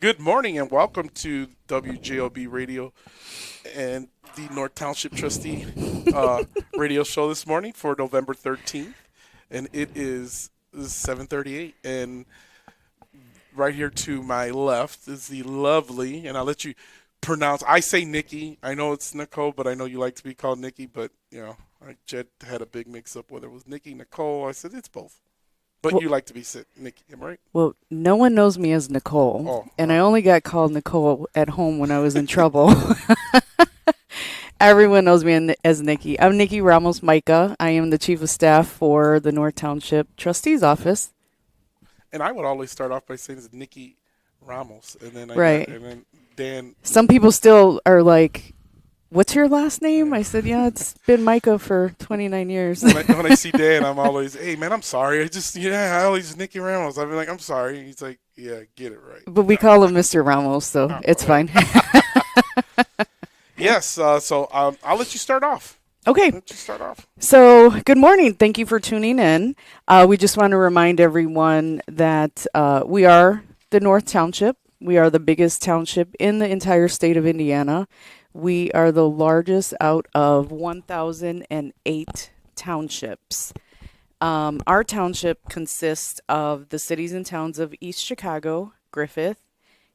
Good morning and welcome to WJOB Radio and the North Township Trustee radio show this morning for November 13th. And it is 7:38. And right here to my left is the lovely, and I'll let you pronounce, I say Nikki. I know it's Nicole, but I know you like to be called Nikki. But, Jed had a big mix up whether it was Nikki, Nicole. I said it's both. But Well, you like to be Nikki, am I right? well, no one knows me as Nicole, Oh, and I only got called Nicole at home when I was in trouble. Everyone knows me as Nikki. I'm Nikki Ramos Micah. I am the Chief of Staff for the North Township Trustee's Office. and I would always start off by saying it's Nikki Ramos, and then Right. and then Dan. Some people still are like, "What's your last name?" I said, "Yeah, it's been Micah for 29 years." When I see Dan, I'm always, hey man, I'm sorry. I always Nikki Ramos. I've been like, I'm sorry. He's like, yeah, get it right. But we call him Mr. Ramos, so it's fine. Yes. So I'll let you start off. Okay. Let you start off. So, good morning. Thank you for tuning in. We just want to remind everyone that we are the North Township. We are the biggest township in the entire state of Indiana. We are the largest out of 1,008 townships. Our township consists of the cities and towns of East Chicago, Griffith,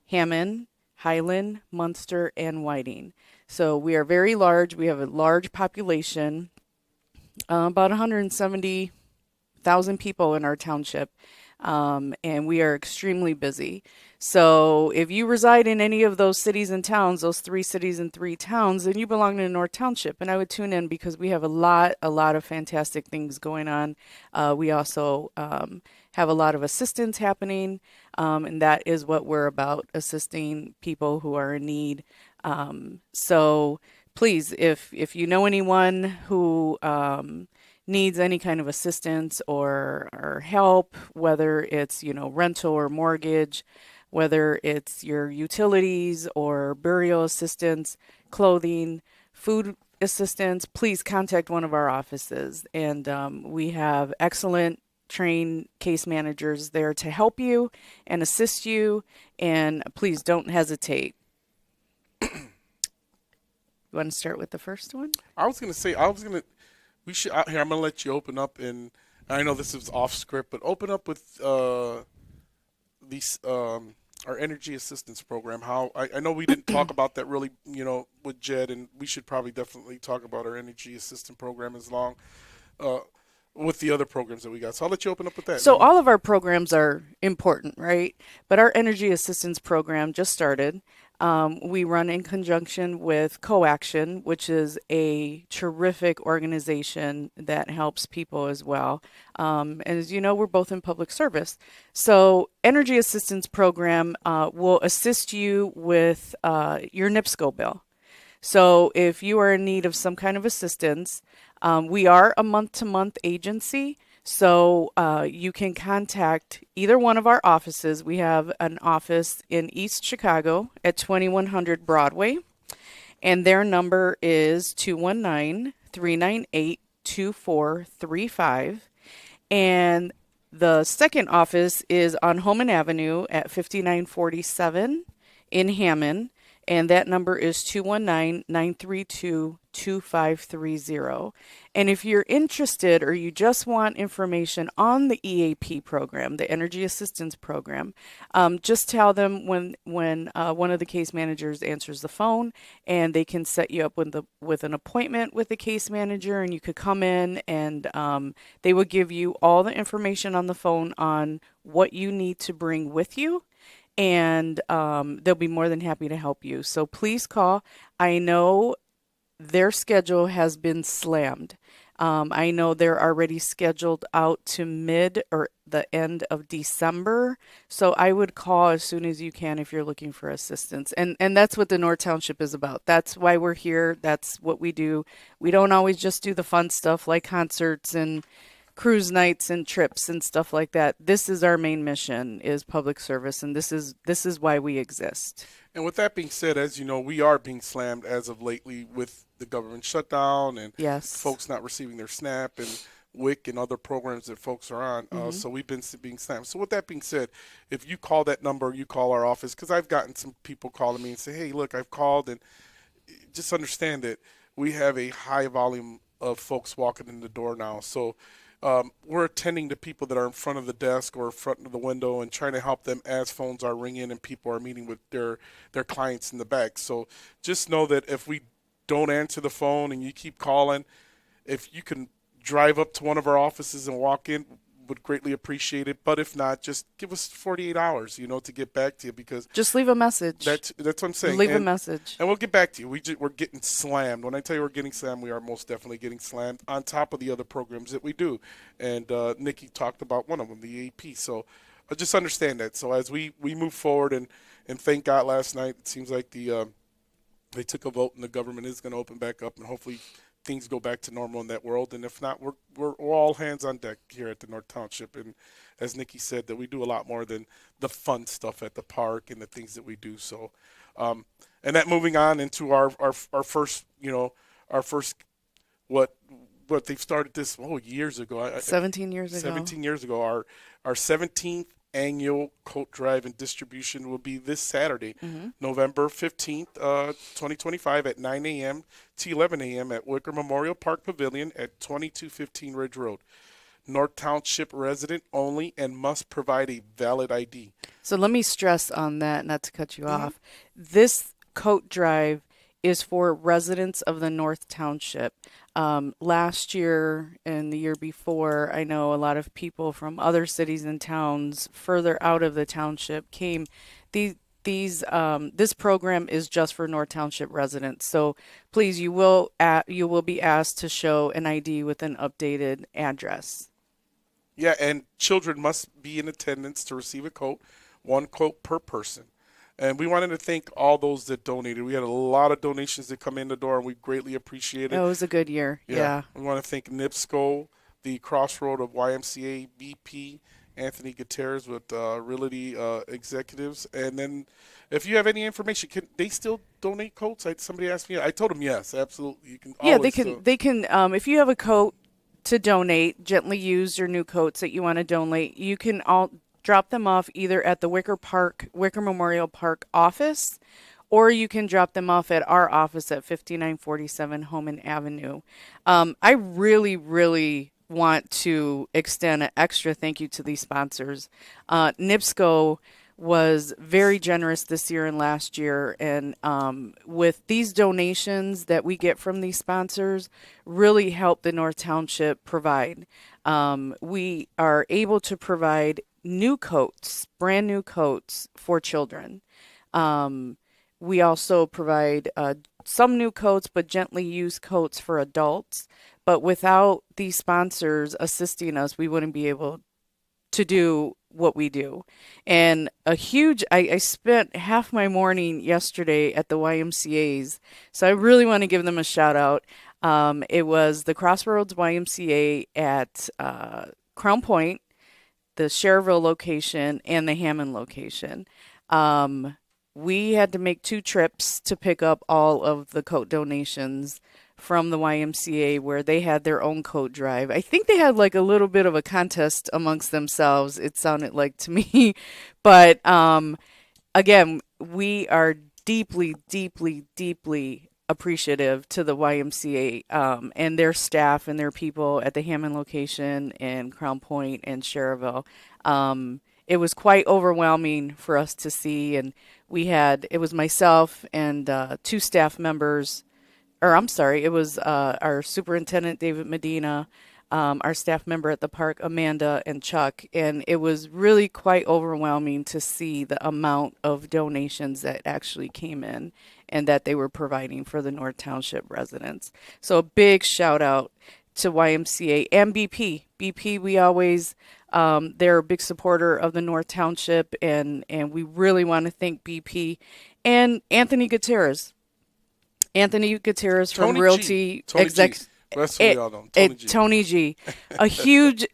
Hammond, Highland, Munster, and Whiting. So we are very large. We have a large population, about 170,000 people in our township, and we are extremely busy. So if you reside in any of those cities and towns, those 3 cities and 3 towns, then you belong to the North Township. And I would tune in because we have a lot of fantastic things going on. We also have a lot of assistance happening, and that is what we're about, assisting people who are in need. So please, if you know anyone who needs any kind of assistance or help, whether it's, rental or mortgage, whether it's your utilities or burial assistance, clothing, food assistance, please contact one of our offices. And we have excellent trained case managers there to help you and assist you. And please don't hesitate. You want to start with the first one? We should, here, I'm going to let you open up, and I know this is off script, but open up with these, our energy assistance program. How, I know we didn't talk about that really, with Jed, and we should probably definitely talk about our energy assistance program with the other programs that we got. So I'll let you open up with that. So all of our programs are important, right? But our energy assistance program just started. We run in conjunction with CoAction, which is a terrific organization that helps people as well. And as you know, we're both in public service. So Energy Assistance Program will assist you with your NIPSCO bill. So if you are in need of some kind of assistance, we are a month-to-month agency. So you can contact either one of our offices. We have an office in East Chicago at 2100 Broadway, and their number is 219-398-2435. And the second office is on Holman Avenue at 5947 in Hammond, and that number is 219-932-2530. And if you're interested or you just want information on the EAP program, the Energy Assistance Program, just tell them when one of the case managers answers the phone, and they can set you up with an appointment with the case manager, and you could come in, and they will give you all the information on the phone on what you need to bring with you. And they'll be more than happy to help you. So please call. I know their schedule has been slammed. I know they're already scheduled out to mid or the end of December. So I would call as soon as you can if you're looking for assistance. And that's what the North Township is about. That's why we're here. That's what we do. We don't always just do the fun stuff like concerts and cruise nights and trips and stuff like that. This is our main mission, is public service, and this is why we exist. And with that being said, as you know, we are being slammed as of lately with the government shutdown and Yes. folks not receiving their SNAP and WIC and other programs that folks are on. So we've been being slammed. So with that being said, if you call that number, you call our office, because I've gotten some people calling me and say, hey, look, I've called, and just understand that we have a high volume of folks walking in the door now. So we're attending to people that are in front of the desk or in front of the window and trying to help them as phones are ringing and people are meeting with their clients in the back. So just know that if we don't answer the phone and you keep calling, if you can drive up to one of our offices and walk in, would greatly appreciate it. But if not, just give us 48 hours, to get back to you, because Just leave a message. that's what I'm saying. Leave a message. And we'll get back to you. We're getting slammed. When I tell you we're getting slammed, we are most definitely getting slammed on top of the other programs that we do. And Nikki talked about one of them, the AP. So just understand that. So as we move forward, and thank God last night, it seems like they took a vote and the government is going to open back up, and hopefully things go back to normal in that world. And if not, we're all hands on deck here at the North Township. And as Nikki said, that we do a lot more than the fun stuff at the park and the things that we do. So, and that moving on into our first, our first, what they've started this years ago. 17 years ago. 17 years ago. Our 17th annual coat drive and distribution will be this Saturday, November 15th, 2025 at 9 a.m. to 11 a.m. at Wicker Memorial Park Pavilion at 2215 Ridge Road. North Township resident only and must provide a valid ID. So let me stress on that, not to cut you off. This coat drive is for residents of the North Township. Last year and the year before, I know a lot of people from other cities and towns further out of the township came. This program is just for North Township residents. So please, you will be asked to show an ID with an updated address. Yeah, and children must be in attendance to receive a coat, one coat per person. And we wanted to thank all those that donated. We had a lot of donations that come in the door, and we greatly appreciate it. It was a good year. Yeah. We want to thank NIPSCO, the Crossroad of YMCA, BP, Anthony Gutierrez with Realty Executives. And then if you have any information, can they still donate coats? Somebody asked me. I told them yes, absolutely. You can. Yeah, they can. They can. If you have a coat to donate, gently used or new coats that you want to donate, you can all drop them off either at the Wicker Memorial Park office, or you can drop them off at our office at 5947 Homan Avenue. I really, really want to extend an extra thank you to these sponsors. NIPSCO was very generous this year and last year, and with these donations that we get from these sponsors, really help the North Township provide. We are able to provide new coats, brand new coats for children. We also provide some new coats, but gently used coats for adults. But without these sponsors assisting us, we wouldn't be able to do what we do. And I spent half my morning yesterday at the YMCA's, so I really want to give them a shout out. It was the Crossroads YMCA at Crown Point, the Cherville location, and the Hammond location. We had to make 2 trips to pick up all of the coat donations from the YMCA, where they had their own coat drive. I think they had like a little bit of a contest amongst themselves, it sounded like to me. But again, we are deeply, deeply, deeply appreciative to the YMCA and their staff and their people at the Hammond location and Crown Point and Cherville. It was quite overwhelming for us to see, and it was myself and 2 staff members, it was our superintendent, David Medina, our staff member at the park, Amanda, and Chuck. And it was really quite overwhelming to see the amount of donations that actually came in and that they were providing for the North Township residents. So a big shout out to YMCA and BP. BP, we always, they're a big supporter of the North Township, and we really want to thank BP and Anthony Gutierrez. Anthony Gutierrez from Realty Exec. That's what we all know. Tony G. Tony G. A huge,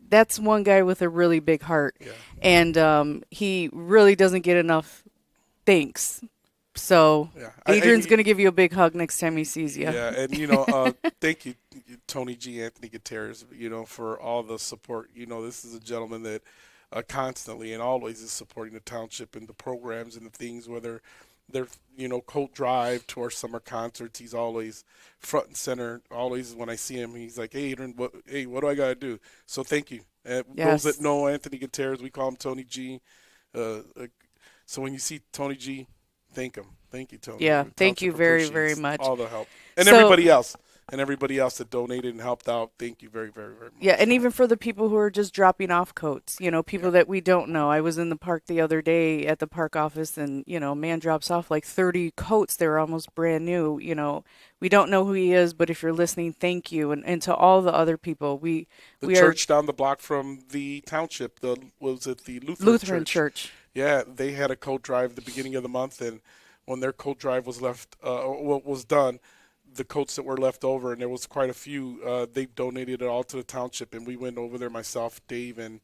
that's one guy with a really big heart. Yeah. And he really doesn't get enough thanks So Yeah. Adrian's going to give you a big hug next time he sees you. Yeah, and thank you, Tony G. Anthony Gutierrez, for all the support. This is a gentleman that constantly and always is supporting the township and the programs and the things, whether they're coat drive to our summer concerts. He's always front and center. Always when I see him, he's like, "Hey, Adrian, what do I got to do?" So thank you. Those that Yes. know Anthony Gutierrez, we call him Tony G. So when you see Tony G, thank him. Thank you, Tony. Yeah. The Thank you township very, very appreciates much. all the help, and So, everybody else that donated and helped out. Thank you very, very, very much. yeah, and even for the people who are just dropping off coats, people that we don't know. I was in the park the other day at the park office, and a man drops off like 30 coats. They're almost brand new. We don't know who he is, but if you're listening, thank you, and to all the other people, The we are church down the block from the township, the Lutheran Church. Yeah, they had a coat drive at the beginning of the month, and when their coat drive was was done, the coats that were left over, and there was quite a few, they donated it all to the township, and we went over there, myself, Dave, and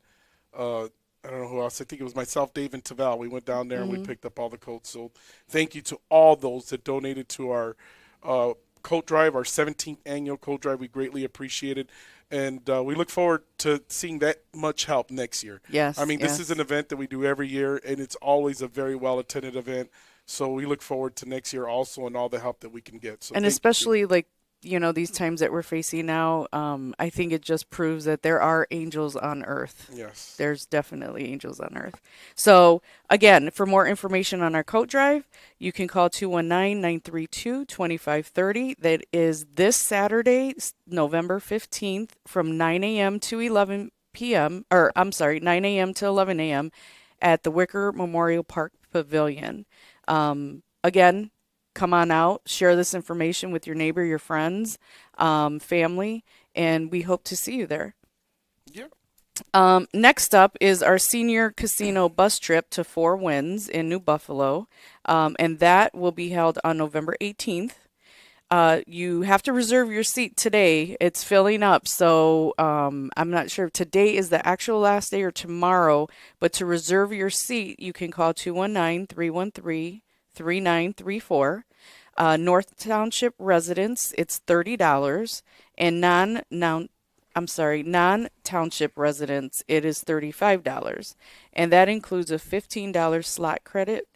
I don't know who else. I think it was myself, Dave, and Tavel. We went down there and we picked up all the coats. So thank you to all those that donated to our coat drive, our 17th annual coat drive. We greatly appreciate it. And we look forward to seeing that much help next year. Yes. I mean, this is yes. an event that we do every year, and it's always a very well-attended event. So we look forward to next year also and all the help that we can get. So And thank you. especially like these times that we're facing now, I think it just proves that there are angels on earth. Yes. There's definitely angels on earth. So again, for more information on our coat drive, you can call 219-932-2530. That is this Saturday, November 15th from 9 a.m. to 11 p.m. or I'm sorry, 9 a.m. to 11 a.m. at the Wicker Memorial Park Pavilion. Again, come on out, share this information with your neighbor, your friends, family, and we hope to see you there. Yeah. Next up is our senior casino bus trip to Four Winds in New Buffalo, and that will be held on November 18th. You have to reserve your seat today. It's filling up, so I'm not sure if today is the actual last day or tomorrow, but to reserve your seat, you can call 219-313-3934. North Township residents, it's $30, and non-township residents, it is $35, and that includes a $15 slot credit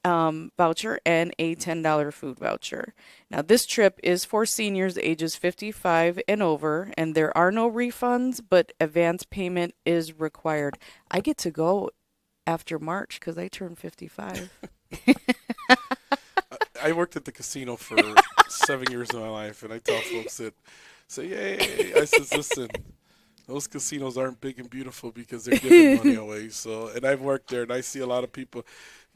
voucher and a $10 food voucher. Now, this trip is for seniors ages 55 and over, and there are no refunds, but advance payment is required. I get to go after March because I turned 55. I worked at the casino for 7 years of my life, and I tell folks that say, "Yay!" I says, "Listen, those casinos aren't big and beautiful because they're giving money away." So, and I've worked there, and I see a lot of people.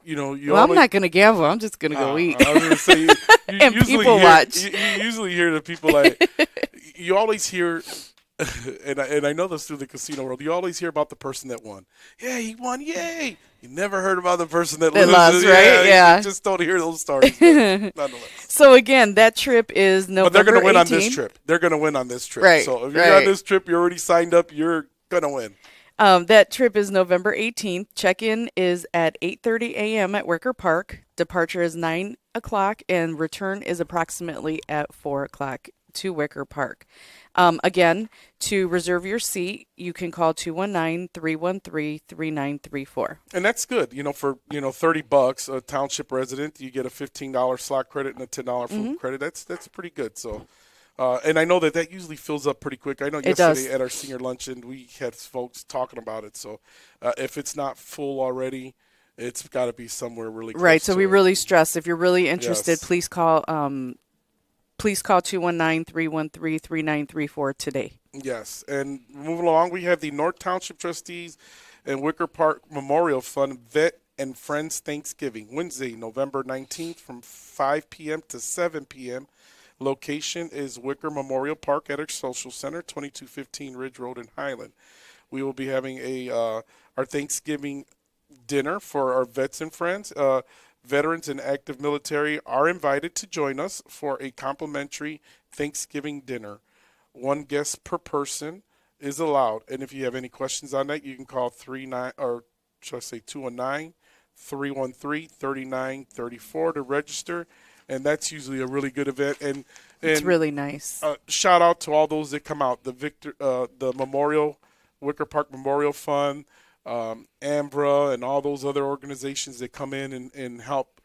Well, I'm not going to gamble. I'm just going to go eat. I was going to say, you And usually people hear, watch. You usually hear the people like, you always hear, and I know this through the casino world. You always hear about the person that won. Yeah, he won. Yay! You never heard about the person that loses. lost, right? Yeah. You just don't hear those stories. But nonetheless. So again, that trip is November But they're going to win 18th. on this trip. They're going to win on this trip. Right, So if you're right. on this trip, you're already signed up. You're going to win. That trip is November 18th. Check-in is at 8:30 a.m. at Wicker Park. Departure is 9 o'clock, and return is approximately at 4 o'clock to Wicker Park. Again, to reserve your seat, you can call 219-313-3934. And that's good. For $30, a township resident, you get a $15 slot credit and a $10 food credit. That's pretty good. So, and I know that usually fills up pretty quick. I know It yesterday does. at our senior luncheon we had folks talking about it. So, if it's not full already, it's got to be somewhere really close. Right. So to we it. really stress if you're really interested, Yes. please call 219-313-3934 today. Yes, and moving along, we have the North Township Trustees and Wicker Park Memorial Fund Vet and Friends Thanksgiving, Wednesday, November 19th from 5 p.m. to 7 p.m. Location is Wicker Memorial Park at our Social Center, 2215 Ridge Road in Highland. We will be having our Thanksgiving dinner for our vets and friends. Veterans and active military are invited to join us for a complimentary Thanksgiving dinner. One guest per person is allowed. And if you have any questions on that, you can call 219 313-3934 to register, and that's usually a really good event. And It's really nice. shout out to all those that come out. The Wicker Park Memorial Fund, Ambra, and all those other organizations that come in and help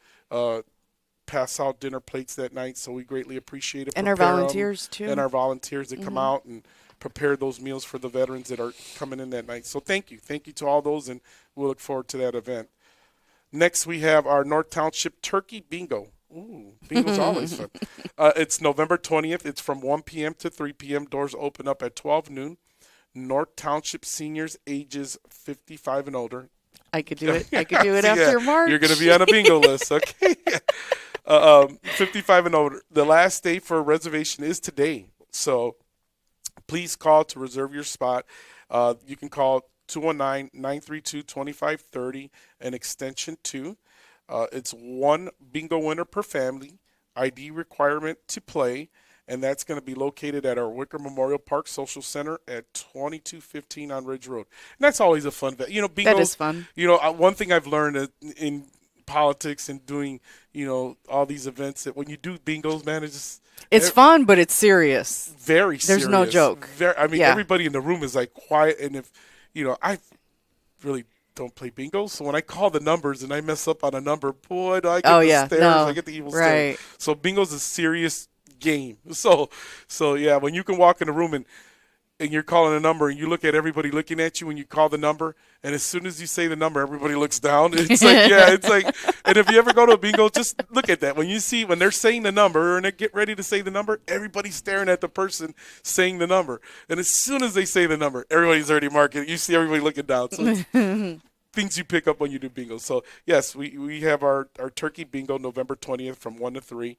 pass out dinner plates that night. So we greatly appreciate it. And our volunteers too. And our volunteers that come out and prepare those meals for the veterans that are coming in that night. So thank you to all those, and we'll look forward to that event. Next, we have our North Township Turkey Bingo. Ooh, bingo's always fun. It's November 20th. It's from 1 p.m. to 3 p.m. Doors open up at 12 noon. North Township seniors ages 55 and older. I could do it. I could do it after March. You're going to be on a bingo list, okay? 55 and older. The last day for reservation is today. So please call to reserve your spot. You can call 219-932-2530 and extension 2. It's one bingo winner per family, ID requirement to play, and that's going to be located at our Wicker Memorial Park Social Center at 2215 on Ridge Road. And that's always a fun event. Bingo. That is fun. One thing I've learned in politics and doing, all these events, that when you do bingos, man, it's fun, but it's serious. Very serious. There's no joke. Everybody in the room is like quiet, and if, I really don't play bingo, so when I call the numbers and I mess up on a number, boy, do I get the stares. I get the evil stare. So bingo's a serious game. So yeah, when you can walk in a room and you're calling a number and you look at everybody looking at you when you call the number, and as soon as you say the number, everybody looks down. It's like, and if you ever go to a bingo, just look at that. When they're saying the number and they get ready to say the number, everybody's staring at the person saying the number. And as soon as they say the number, everybody's already marking. You see everybody looking down. So it's things you pick up when you do bingo. So yes, we have our turkey bingo November 20th from 1 to 3.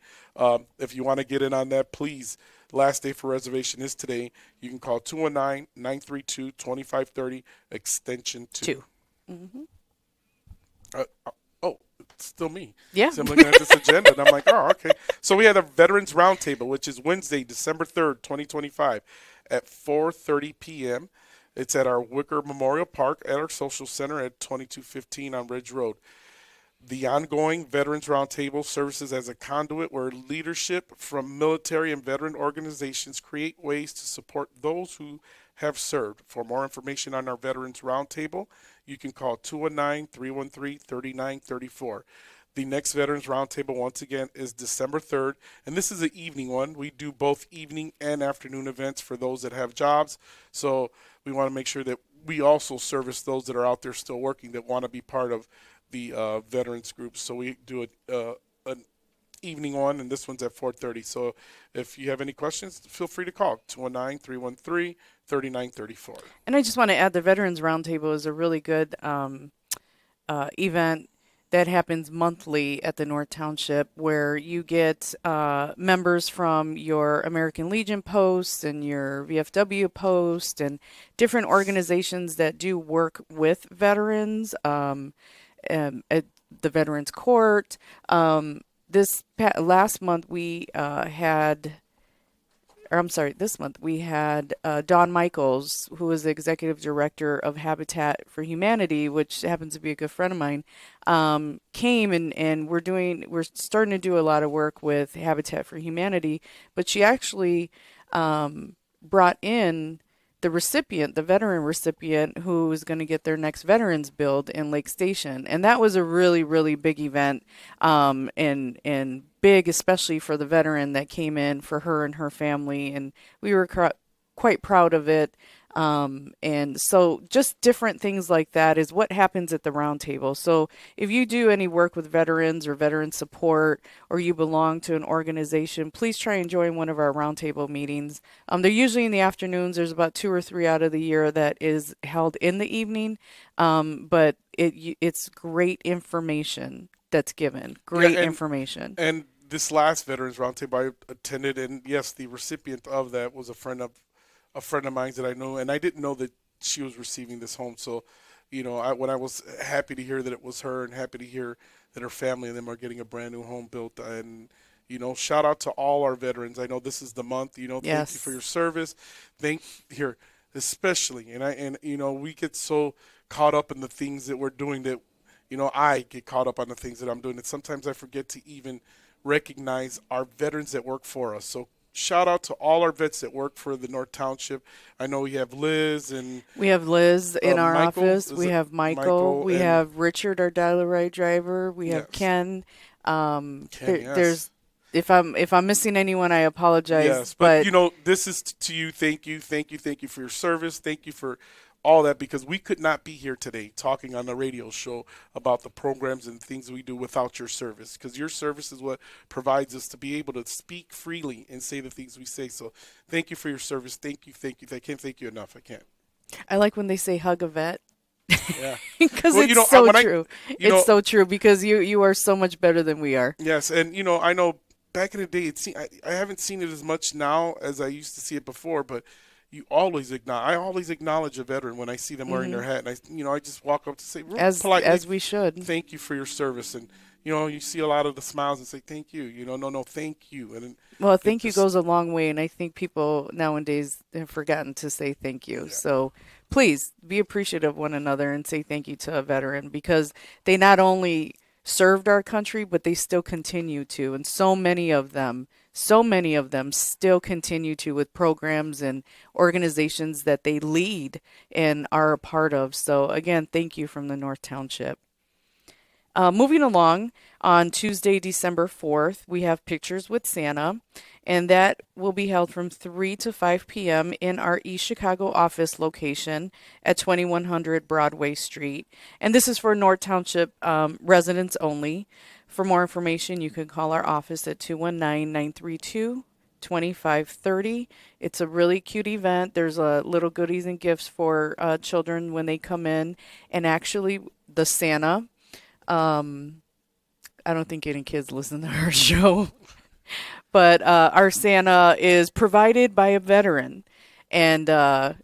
If you want to get in on that, please. Last day for reservation is today. You can call 219-932-2530, extension 2. Mm-hmm. It's still me. Yeah. So I'm looking at this agenda, and I'm like, oh, okay. So we had a Veterans Roundtable, which is Wednesday, December 3rd, 2025, at 4:30 p.m. It's at our Wicker Memorial Park at our social center at 2215 on Ridge Road. The ongoing Veterans Roundtable serves as a conduit where leadership from military and veteran organizations create ways to support those who have served. For more information on our Veterans Roundtable, you can call 219-313-3934. The next Veterans Roundtable, once again, is December 3rd, and this is an evening one. We do both evening and afternoon events for those that have jobs, so we want to make sure that we also service those that are out there still working that want to be part of the veterans group. So we do an evening one, and this one's at 4:30. So if you have any questions, feel free to call 219-313-3934. And I just want to add, the Veterans Roundtable is a really good event that happens monthly at the North Township, where you get members from your American Legion post and your VFW post and different organizations that do work with veterans at the Veterans Court. This month we had Don Michaels, who is the executive director of Habitat for Humanity, which happens to be a good friend of mine, came and we're starting to do a lot of work with Habitat for Humanity, but she actually brought in the veteran recipient who is going to get their next veterans build in Lake Station. And that was a really, really big event, and big, especially for the veteran that came in, for her and her family. And we were quite proud of it. And so just different things like that is what happens at the roundtable. So if you do any work with veterans or veteran support, or you belong to an organization, please try and join one of our roundtable meetings. They're usually in the afternoons. There's about 2 or 3 out of the year that is held in the evening. But it's great information that's given. Great information. And this last Veterans Roundtable I attended, and yes, the recipient of that was a friend of mine that I know, and I didn't know that she was receiving this home. So, when I was happy to hear that it was her, and happy to hear that her family and them are getting a brand new home built. And, shout out to all our veterans. I know this is the month, Thank you for your service. Especially, and we get so caught up in the things that we're doing that, I get caught up on the things that I'm doing, and sometimes I forget to even recognize our veterans that work for us. So shout out to all our vets that work for the North Township. I know we have Liz and We have Liz in our Michael. office. Is We it have Michael. Michael? We And have Richard, our dial-a-ride driver. We have yes, Ken. Ken, yes. There's if I'm missing anyone, I apologize. Yes, but But this is to you. Thank you, thank you, thank you for your service. Thank you for all that, because we could not be here today talking on the radio show about the programs and things we do without your service, because your service is what provides us to be able to speak freely and say the things we say. So thank you for your service. Thank you, thank you. I can't thank you enough. I can't. I like when they say hug a vet. Yeah. Because Well, it's so when true. It's so true because you are so much better than we are. yes, and I know back in the day, I haven't seen it as much now as I used to see it before, but I always acknowledge a veteran when I see them wearing their hat, and I just walk up to say real politely, As we should. thank you for your service, and you see a lot of the smiles and say thank you, no, thank you, and then Well, it thank you just goes a long way, and I think people nowadays have forgotten to say thank you. yeah, So please be appreciative of one another and say thank you to a veteran because they not only served our country, but they still continue to. And so many of them still continue to with programs and organizations that they lead and are a part of. So again, thank you from the North Township. Moving along, on Tuesday, December 4th, we have Pictures with Santa, and that will be held from 3 to 5 p.m. in our East Chicago office location at 2100 Broadway Street. And this is for North Township residents only. For more information, you can call our office at 219-932-2530. It's a really cute event. There's little goodies and gifts for children when they come in. And actually, the Santa... I don't think any kids listen to our show, but our Santa is provided by a veteran and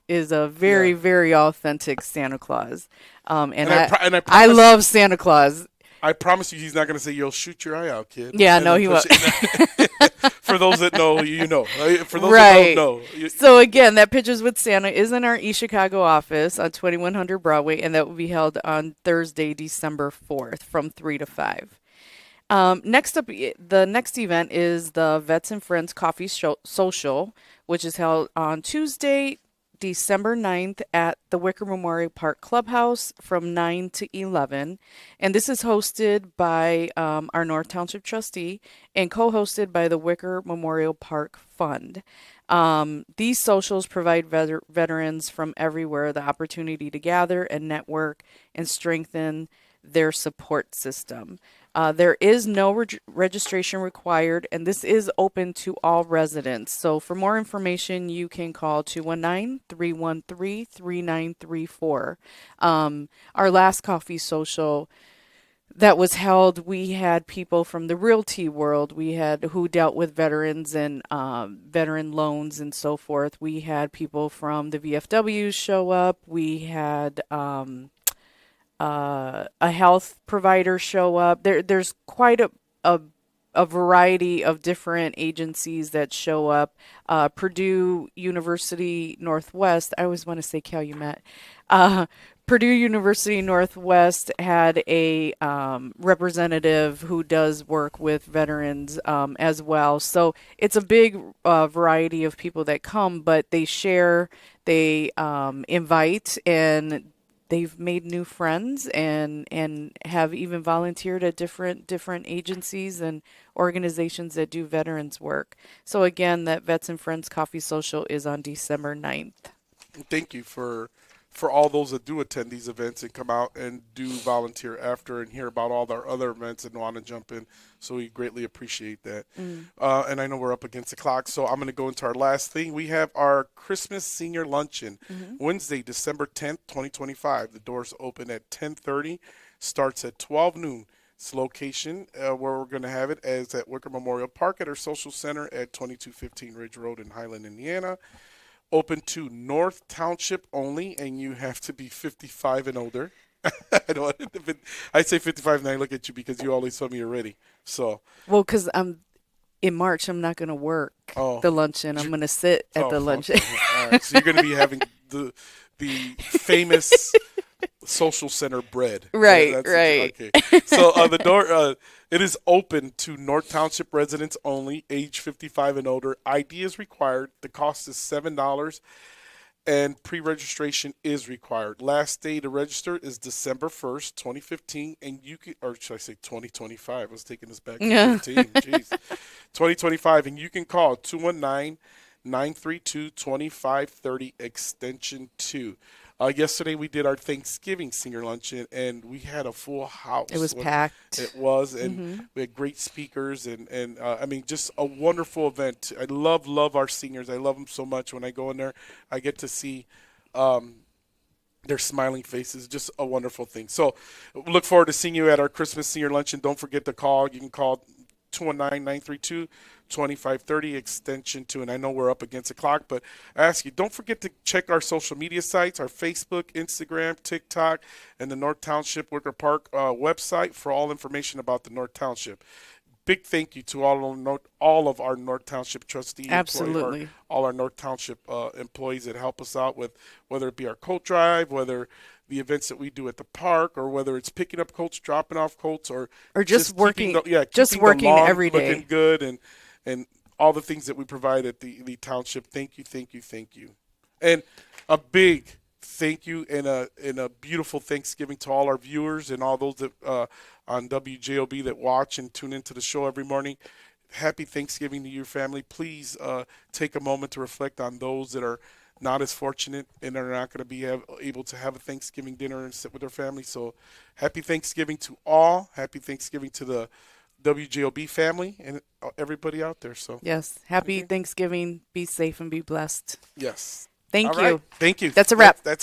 is a very, yeah. very authentic Santa Claus. And I I promise love Santa Claus. I promise you, he's not going to say, "You'll shoot your eye out, kid." Yeah, And no, then he push won't. it. For those that know, For those Right. that don't know, So again, that Pictures with Santa is in our East Chicago office on 2100 Broadway, and that will be held on Thursday, December 4th from 3 to 5. Next up, the next event is the Vets and Friends Coffee Social, which is held on Tuesday, December 9th at the Wicker Memorial Park Clubhouse from 9 to 11. And this is hosted by our North Township Trustee and co-hosted by the Wicker Memorial Park Fund. These socials provide veterans from everywhere the opportunity to gather and network and strengthen their support system. There is no registration required, and this is open to all residents. So for more information, you can call 219-313-3934. Our last coffee social that was held, we had people from the realty world. We had who dealt with veterans and veteran loans and so forth. We had people from the VFWs show up. We had a health provider show up. There's quite a variety of different agencies that show up. Purdue University Northwest, I always want to say Calumet. Purdue University Northwest had a representative who does work with veterans as well. So it's a big variety of people that come, but they share, they invite, and they've made new friends and have even volunteered at different agencies and organizations that do veterans work. So again, that Vets and Friends Coffee Social is on December 9th. thank you for all those that do attend these events and come out and do volunteer after and hear about all our other events and want to jump in. So we greatly appreciate that. And I know we're up against the clock, so I'm going to go into our last thing. We have our Christmas Senior Luncheon, Wednesday, December 10th, 2025. The doors open at 10:30, starts at 12 noon. Its location where we're going to have it is at Wicker Memorial Park at our social center at 2215 Ridge Road in Highland, Indiana. Open to North Township only, and you have to be 55 and older. I say 55 and I look at you because you always told me you're ready. So, Well, because in March, I'm not going to work the luncheon. I'm going to sit at the luncheon. Okay. All right. So you're going to be having the famous social center bread. Right, That's right. okay. So it is open to North Township residents only, age 55 and older. ID is required. The cost is $7, and pre-registration is required. Last day to register is December 1st, 2015, and you can, or should I say 2025? I was taking this back to Yeah. 15. Jeez. 2025, and you can call 219-932-2530 extension 2. Yesterday we did our Thanksgiving senior luncheon, and we had a full house. It was packed. It was, and we had great speakers, and I mean, just a wonderful event. I love our seniors. I love them so much. When I go in there, I get to see their smiling faces. Just a wonderful thing. So look forward to seeing you at our Christmas senior luncheon. Don't forget to call. You can call 219-932-2530 extension 2. And I know we're up against the clock, but I ask you, don't forget to check our social media sites, our Facebook, Instagram, TikTok, and the North Township Wicker Park website for all information about the North Township. Big thank you to all of our North Township trustee Absolutely. all our North Township employees that help us out with, whether it be our coat drive, whether the events that we do at the park, or whether it's picking up coats, dropping off coats, or just working, keeping just the working lawn every day. looking good, and all the things that we provide at the township. Thank you, and a big thank you and a beautiful Thanksgiving to all our viewers and all those that on WJOB that watch and tune into the show every morning. Happy Thanksgiving to your family. Please take a moment to reflect on those that are not as fortunate and are not going to be able to have a Thanksgiving dinner and sit with their family. So happy Thanksgiving to all. Happy Thanksgiving to the WJOB family and everybody out there. So Yes. Happy Thanksgiving. Be safe and be blessed. yes. Thank All you. right. Thank you. That's a wrap. That's